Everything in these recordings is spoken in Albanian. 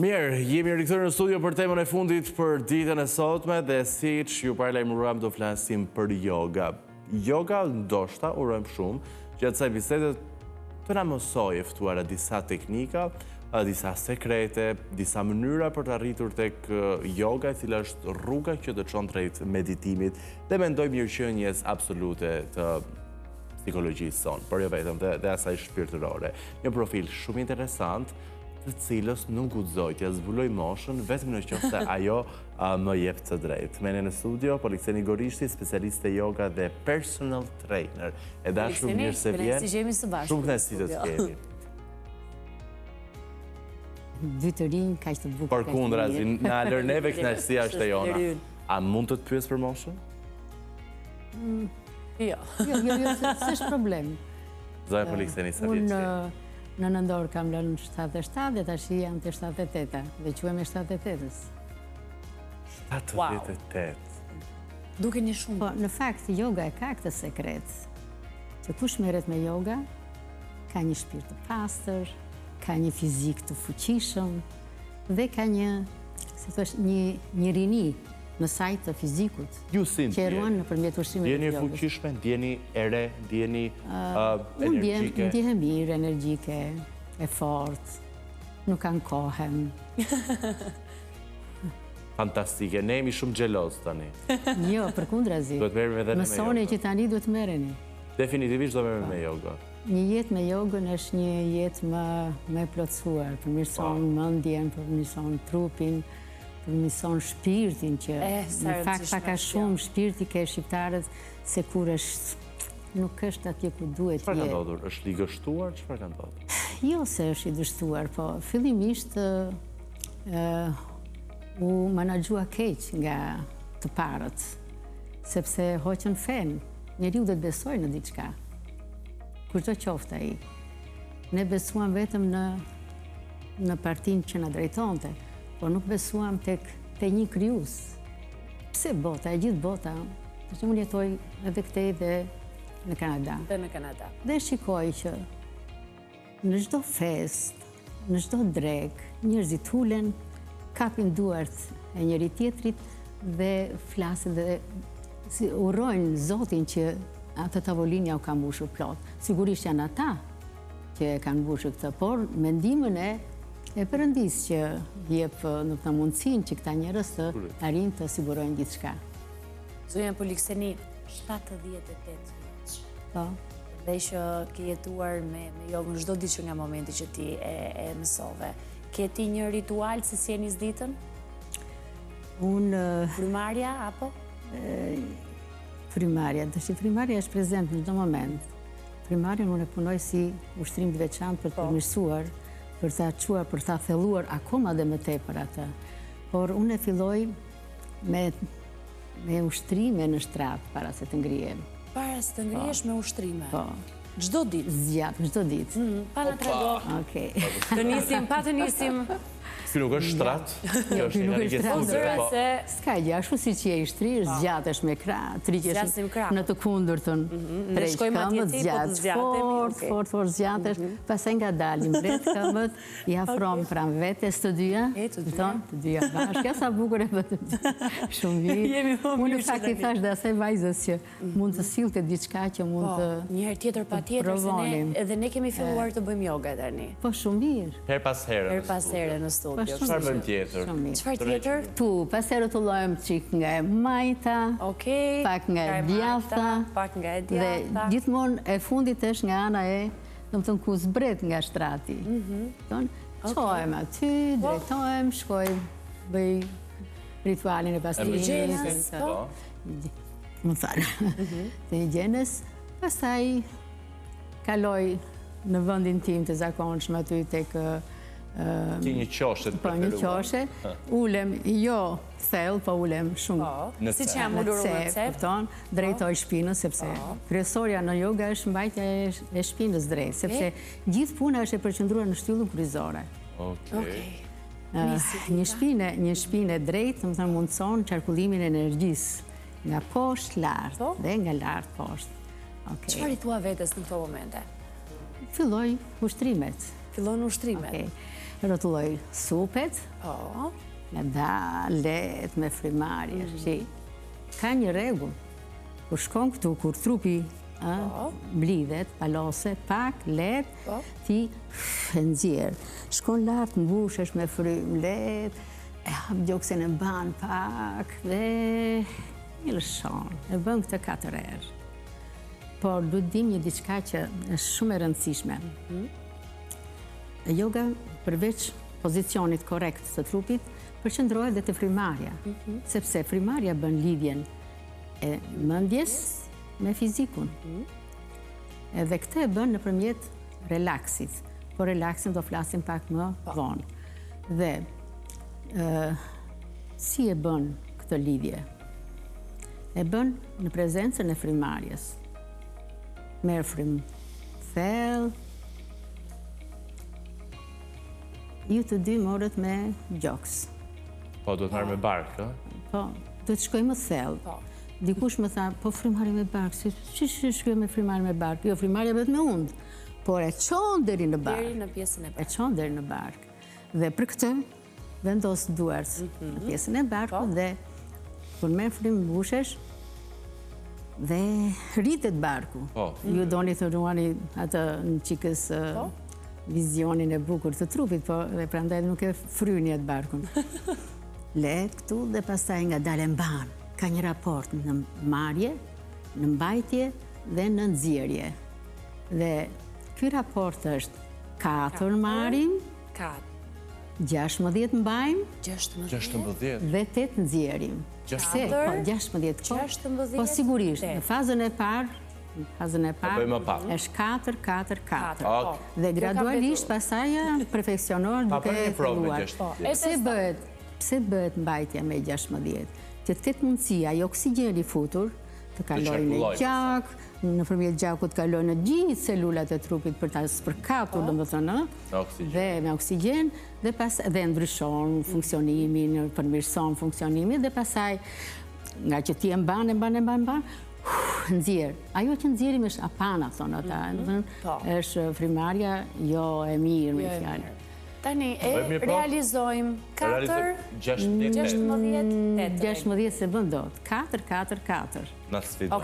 Mirë, jemi rikthyer në studio për temën e fundit për ditën e sotme dhe siç ju paralajmëruam do flasim për yoga. Yoga ndoshta urojmë shumë gjatë kësaj bisede të na mësojë e ftuara disa teknika, disa sekrete, disa mënyra për të arritur tek yoga, e cila është rruga që të çon drejt meditimit dhe mendoj mirëqenies absolute të psikologjisë sonë, por jo vetëm dhe asaj shpirtërore. Një profil shumë interesant, të cilës nuk guxoj t'ja zbuloj moshën vetëm në qoftë se ajo më jep të drejtë. Me ne në studio Polikseni Gorishti, specialiste yoga dhe personal trainer. E dashur mirë se vjen. Shumë kënaqësi të kemi. Dy të rinj kaq të bukur. Përkundrazi, na lër neve kënaqësia është e jona. A mund të pyes për moshën? Jo, s'është problem. Zoja Polikseni, sa vjeç je? Në nëndorë kam lënë 77 dhe tash jam të 78 dhe quhem e 78-ës. 78. Duke një shumë. Po, në fakt, yoga e ka këtë sekret, që kush merret me yoga, ka një shpirt të pastër, ka një fizik të fuqishëm dhe ka një rini në saj të fizikut. Ju si që ruan nëpërmjet ushqimit të jogës. Ndjeni fuqishme, ndjeni e re, ndjeni energjike. Unë ndjehem mirë, energjike, e fortë, nuk kanë kohën. Fantastike, ne jemi shumë xheloz tani. Jo, përkundrazi. Duhet merrem edhe me mësoni që tani duhet merreni. Definitivisht do merrem me yoga. Një jetë me jogën është një jetë më plotësuar, përmirëson mendjen, përmirëson trupin, përmirëson shpirtin që në fakt pak a shumë shpirti ke shqiptarët se kur është nuk është atje ku duhet Çfarë ka ndodhur? Është i gështuar? Çfarë ka ndodhur? Jo se është i dështuar, po fillimisht u menaxhua keq nga të parët, sepse hoqën fen. Njeriu do të besojë në diçka. Kushdo qoftë ai. Ne besuam vetëm në partinë që na drejtonte. Por nuk besuam tek një krijues. Pse bota, e gjithë bota, që unë jetoj edhe këtej dhe në Kanada. Dhe shikoj që në çdo fest, në çdo drek, njerëzit hulen, kapin duart e njëri tjetrit dhe flasin dhe urojnë Zotin që atë tavolinja u ka mbushur plot. Sigurisht janë ata që e kanë mbushur këtë, por mendimin e Perëndis që jep në mundësinë që këta njerëz të arrijnë të sigurojnë gjithçka. Zonja Polikseni, 78 vjeç. Po. Dhe që ke jetuar me jogën çdo ditë që nga momenti që ti e mësove. Ke ti një ritual se si e nis ditën? Unë frymarrja apo? Frymarrja, frymarrja është prezent në çdo moment. Frymarrjen unë e punoj si ushtrim të veçantë për të përmirësuar, për ta quar, për ta thelluar akoma dhe më tepër atë. Por unë e filloj me ushtrime në shtratë para se të ngrihem. Para se të ngrihesh me ushtrime? Po. Çdo ditë? Zgjat, çdo ditë. Pa na trego. Okej. Të nisim. Ky nuk është shtrat, kjo është një rrugë. S'ka gjë, ashtu siç je i shtrirë, zgjatesh me krah, triqesh në të kundërtën. Treq këmbët, zgjat, fort zgjatesh, pastaj ngadalë mbret këmbët, i afron pranë vetes të dyja, të dyja bashkë, sa bukur e bën. Shumë mirë. Unë fakt i thash dhe asaj vajzës që mund të sillte diçka që mund të një herë tjetër patjetër se edhe ne kemi filluar të bëjmë yoga tani. Po shumë mirë. Her pas here në studio. Çfarë bën tjetër? Çfarë tjetër? Tu, pastaj rrotullohem çik nga e majta, pak nga e djathta, dhe gjithmonë e fundit është nga ana e, domethënë ku zbret nga shtrati. Çohem aty, drejtohem, shkoj, bëj ritualin e pastrimit. Më fal. Të higjienës, pastaj kaloj në vendin tim të zakonshëm aty tek Ti një qoshe të preferuar. Po, një qoshe. Ulem, jo thellë, po ulem shumë. Si që jam ullur në cep. Drejtoj shpinës, sepse kryesorja në yoga është mbajtja e shpinës drejt, sepse gjithë puna është e përqendruar në shtyllën kryqëzore. Një shpinë drejt, do të thonë mundson qarkullimin e energjisë nga poshtë lart dhe nga lart poshtë. Çfarë i thua vetes në këto momente? Filloj ushtrimet. Fillon ushtrimet. rrotulloj supet, me dalet, me frimarje, që ka një rregull. Kur shkon këtu, kur trupi blidhet, paloset, pak, let, ti nxjerr. Shkon lart, mbushesh me frym, let, e hap gjoksin e ban pak, dhe një lëshon. E bën këtë 4 herë. Por duhet dim një diçka që është shumë e rëndësishme. Yoga, përveç pozicionit korrekt të trupit, përqendrohet dhe te frymarrja, sepse frymarrja bën lidhjen e mendjes me fizikun. Edhe këtë e bën nëpërmjet relaksit. Po relaksin do flasim pak më vonë. Dhe si e bën këtë lidhje? E bën në prezencën e frymarrjes. Merr frym thellë. Ju të dy morët me gjoks. Po, duhet marrë me barkë, Po, duhet shkoj më thellë. Dikush më tha, po frymarrje me barkë, si shkoj me frymarrje me barkë? Jo, frymarrja bëhet me undë, por e çon deri në barkë. Deri në pjesën e barkë. E çon deri në barkë. Dhe për këtë vendos duart në pjesën e barkut dhe kur merr frym mbushesh dhe rritet barku. Ju doni të ruani atë në çikës vizionin e bukur të trupit, po dhe prandaj nuk e fryni atë barkun. Let këtu dhe pastaj nga dalë mban. Ka një raport në marrje, në mbajtje dhe në nxjerrje. Dhe ky raport është 4 marrim, 16 mbajmë, 16 dhe 8 nxjerrim. 16. Po sigurisht, në fazën e parë është 4-4-4. Dhe gradualisht pasaj perfeksionohet duke e filluar. Pse bëhet mbajtja me 16? Që të ketë mundësia i oksigeni futur të kalojë në gjak, nëpërmjet gjakut kalojë në gjithë celulat e trupit për ta spërkatur, domethënë, dhe me oksigjen, dhe ndryshon funksionimin, përmirëson funksionimin, dhe pasaj nga që ti e mban, nxjerr. Ajo që nxjerrim është apana, thonë ata. Është frymarrja jo e mirë me fjalë. Tani e realizojmë 4, 16 se bën dot. 4-4-4. Na sfido.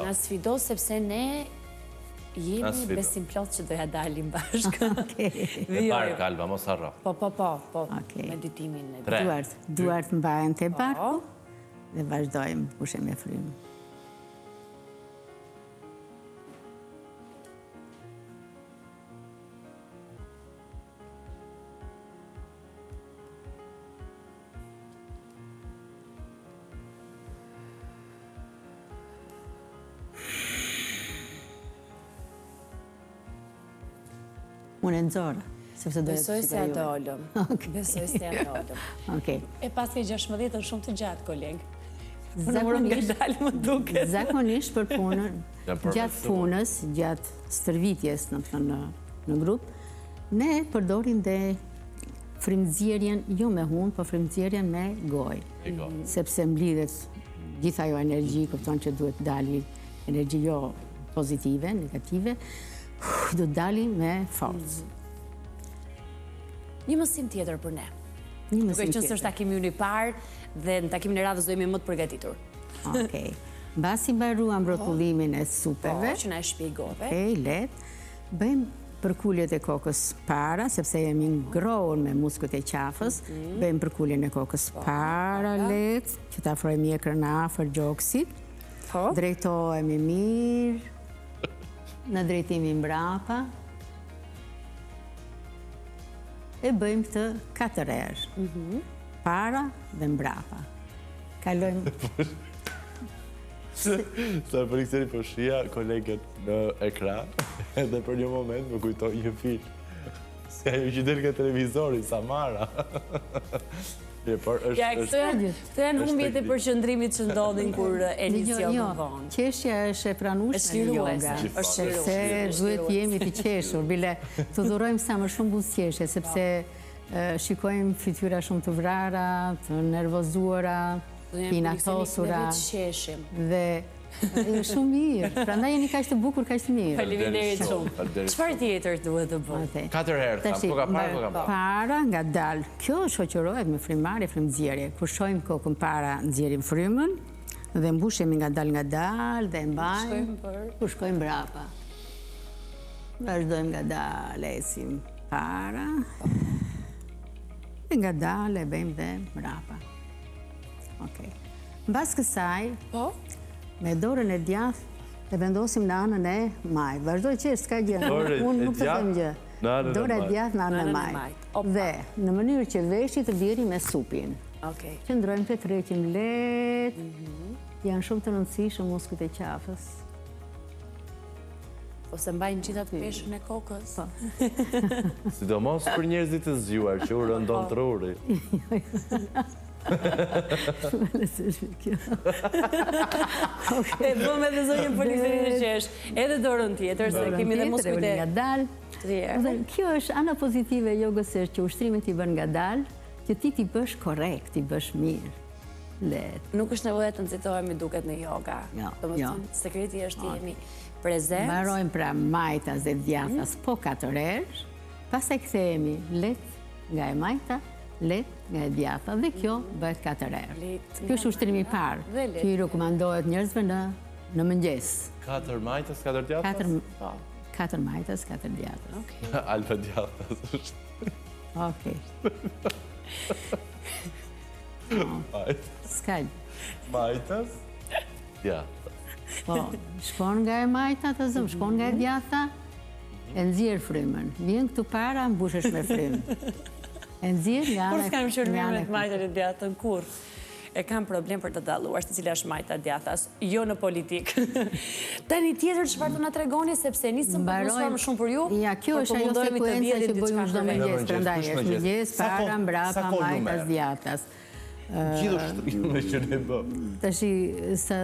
Na sfido sepse ne jemi besim plot që doja dalim bashkë. Me bark, Alba, mos harro. Po, meditimin e duart mbahen te barku dhe vazhdojmë pushe me frym. Unë e nëzorë, sepse do e të Besoj se atë ollëm. Besoj se atë ollëm. E pas ke 16 është shumë të gjatë, kolegë. Zakonisht për punën, gjatë punës, gjatë stërvitjes në grup, ne përdorim dhe frymëzierjen, jo me hunë, po frymëzierjen me gojë. Sepse mblidhet gjitha jo energji, kupton që duhet dali energji jo pozitive, negative, do të dali me forcë. Një mësim tjetër për ne. Duke qenë se është takimi unë i parë dhe në takimin e radhës do jemi më të përgatitur. Okej. Mbasi mbaruam rrotullimin e supeve. Që na e shpjegove. Let. Bëjmë përkulljet e kokës para, sepse jemi ngrohur me muskujt e qafës. Bëjmë përkulljen e kokës para, let, që ta afrojmë mjekrën afër gjoksit. Drejtohemi mirë. Në drejtimin mbrapa, e bëjmë këtë 4 herë. Para dhe mbrapa. Kalojmë... Sa për ikseri për shia kolegët në ekran, edhe për një moment më kujtoj një film. Si ajo që del nga televizori, Samara. Këto janë humbjet e përqëndrimit që ndodhin kur emision në vonë. Qeshja është e pranueshme në yoga. Sepse duhet jemi të qeshur, bile të dhurojmë sa më shumë buzëqeshje, sepse shikojmë fytyra shumë të vrara, të nervozuara, inatosura. Dhe Shumë mirë. Prandaj jeni kaq të bukur, kaq të mirë. Faleminderit shumë. Çfarë tjetër duhet të bëj? 4 herë tham, po ka parë, po ka parë. Para nga dal. Kjo shoqërohet me frymëmarrje, frymënxjerrje. Kur shojmë kokën para, nxjerrim frymën dhe mbushemi nga dal dhe mbajmë. Kur shkojmë brapa. Vazhdojmë nga dal, ecim para. Dhe nga dal e bëjmë dhe brapa. Okej. Mbas kësaj, me dorën e djathtë e vendosim në anën e majt. Vazhdoj që s'ka gjë. Unë nuk të them gjë. Dora e djathtë në anën e majt. Dhe në mënyrë që veshit të biri me supin. Qëndrojmë të tërheqim lehtë. Janë shumë të rëndësishëm muskujt e qafës. Ose mbajnë gjithat peshën e kokës. Sidomos për njerëzit të zgjuar që u rëndon truri. E bëm edhe zonjën Policërin e qesh, edhe dorën tjetër, se kemi dhe muskujt e... Kjo është ana pozitive e jogës, që ushtrimet i bën nga dalë, që ti bësh korrekt, ti bësh mirë. Nuk është nevojë të nxitohemi duket në joga. Sekreti është të jemi prezent. Mbarojmë pra majtas dhe djathtas po 4 herë, pastaj kthehemi lehtë nga e majta, lehtë nga e djathta dhe kjo bëhet 4 herë. Kjo është ushtrimi i parë, që i rekomandohet njerëzve në mëngjes. 4 majtas, 4 djathtas? 4 majtas, 4 djathtas. Alfa djathtas është. Okej. Skaj. Majtas, djathtas. Po, shkon nga e majta të zëmë, shkon nga e djathta, e nxjerr frymën. Vjen këtu para, mbushesh me frymë. E nxjerr nga Kur s'kam qenë mirë me majtën e djathtën, kur? E kam problem për të dalluar se cila është majta djathtas, jo në politikë. Tani tjetër çfarë do na tregoni, sepse nisëm për më shumë për ju. Ja, kjo është ajo sekuenca që bëjmë çdo mëngjes, prandaj është mëngjes, para, mbrapa, majtas, djathtas. Gjithashtu me që ne bëm. Tashi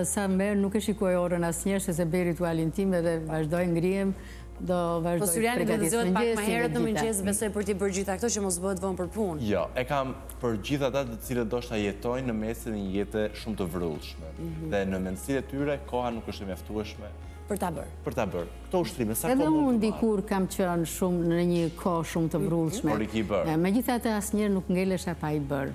sa merr nuk e shikoj orën asnjëherë, se bëj ritualin tim dhe vazhdoj ngrihem. Do vazhdoj. Po Syriani vendozohet pak më herët në mëngjes, besoj për t'i bërë gjitha këto që mos bëhet vonë për punë. Jo, e kam për gjithë ata të cilët ndoshta jetojnë në mesin e një jete shumë të vrullshme. Dhe në mendësitë e tyre koha nuk është e mjaftueshme për ta bërë. Për ta bërë. Këto ushtrime sa kohë edhe unë dikur kam qenë shumë në një kohë shumë të vrullshme. Por i ki bërë. Megjithatë asnjëherë nuk ngelesha pa i bërë.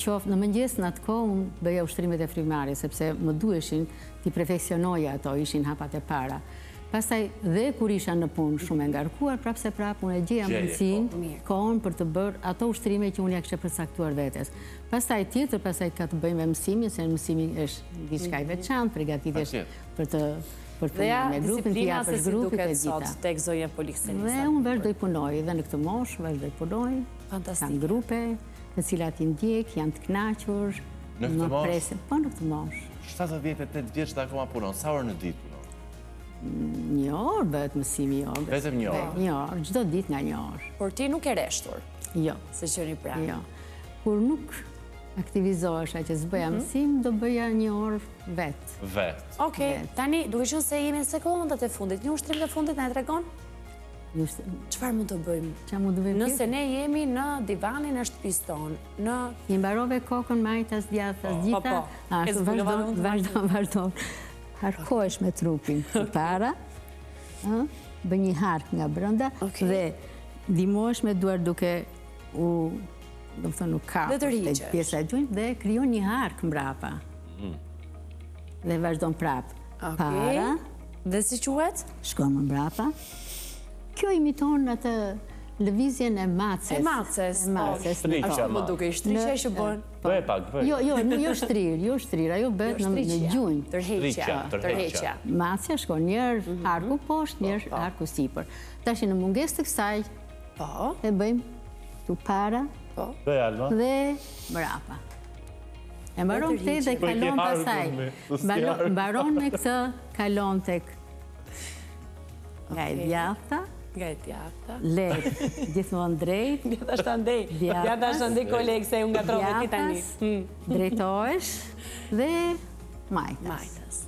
Qoftë në mëngjes në atë kohë unë bëja ushtrimet e frymëmarrjes, sepse më duheshin ti perfeksionoja ato, ishin hapat e para. Pastaj dhe kur isha në punë shumë e ngarkuar, prapse unë e gjeja mundësinë, kohën për të bërë ato ushtrime që unë ja kisha përcaktuar vetes. Pastaj ka të bëjmë me mësimin, se mësimi është diçka e veçantë, përgatitesh për të me grupin, të japësh grupit e gjitha. Tek zonja Policërin. Dhe unë vazhdoj punoj, dhe në këtë moshë vazhdoj punoj. Kam grupe, të cilat i ndjek, janë të kënaqur. Në këtë moshë? Po, në këtë moshë. 78 vjeç dhe akoma punon, sa orë në ditë punon? 1 orë bëhet mësimi jogës. Vetëm 1 orë? 1 orë, çdo ditë nga 1 orë. Por ti nuk e reshtur? Jo. Se qëni pranë? Jo. Kur nuk aktivizohesha që s'bëja mësim, do bëja 1 orë vetë. Vetë. Okej, tani duke qenë se jemi në sekondat e fundit, një ushtrim të fundit na e tregon? Çfarë mund të bëjmë? Çfarë mund të bëjmë? Nëse ne jemi në divanin e shtëpisë tonë, i mbarove kokën, majtas, djathtas, gjitha. Vazhdo. Harkohesh me trupin para, bë një hark nga brenda dhe ndihmohesh me duar duke u kapur pjesa e gjunjë dhe krijon një hark mbrapa. Dhe vazhdon prapë. Para. Dhe si quhet? Shkon më mbrapa. Kjo imiton atë lëvizjen e maces. E maces. Ashtu më duke i shtriqja që bën. Bëj pak, bëj. Jo shtrir, ajo bëhet në gjunjë. Tërheqja. Macja shkon njërë harku poshtë, njërë harku sipër. Tash në mungesë të kësaj, e bëjmë tu para dhe mbrapa. E mbaron këtë dhe kalon pasaj. Mbaron me këtë, kalon tek nga e djathta. Nga e djathta. Lehtë, gjithmonë drejt. Djathta është ndej kolegë, se unë nga trove ti tani. Drejtohesh dhe majtas.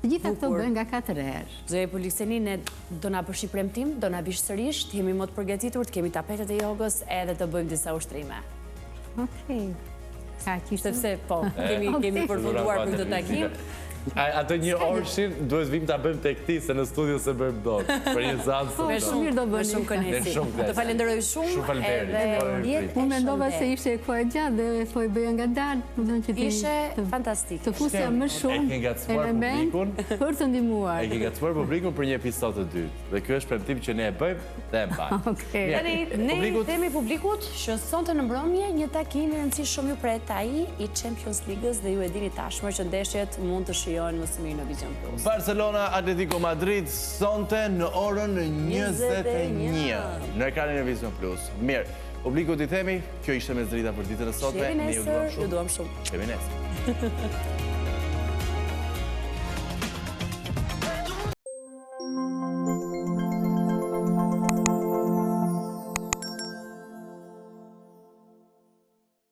Të gjitha këto bëjnë nga 4 herë. Zonja Policërin, ne do na bësh një premtim, do na bish sërish, të jemi më të përgatitur, të kemi tapetet e jogës edhe të bëjmë disa ushtrime. Okej. Sepse po, kemi përfunduar për këtë takim. Ato një orshin duhet vim ta bëjmë tek ti, se në studio se bëjmë dot. Për një zanë së Me shumë mirë do bëni. Shumë kënaqësi. Të falenderoj shumë. Shumë faleminderit. Unë mendova se ishte e kohë gjatë dhe po e bëja ngadalë. Ishe fantastik. Të fusja më shumë element për të ndihmuar. E ke gacmuar publikun për një episod të dytë. Dhe kjo është premtim që ne e bëjmë dhe e mbajmë. Tani, ne themi publikut që sonte në mbrëmje një takim i rëndësishëm ju pret ai i Champions League-s dhe ju e dini tashmë që ndeshjet mund të shijohen më së miri në Vision Plus. Barcelona Atletico Madrid sonte në orën 21 në ekranin e Vision Plus. Mirë, publikut i themi, kjo ishte me Drita për ditën e sotme. Shemi nesër, ju duam shumë. Shemi nesër.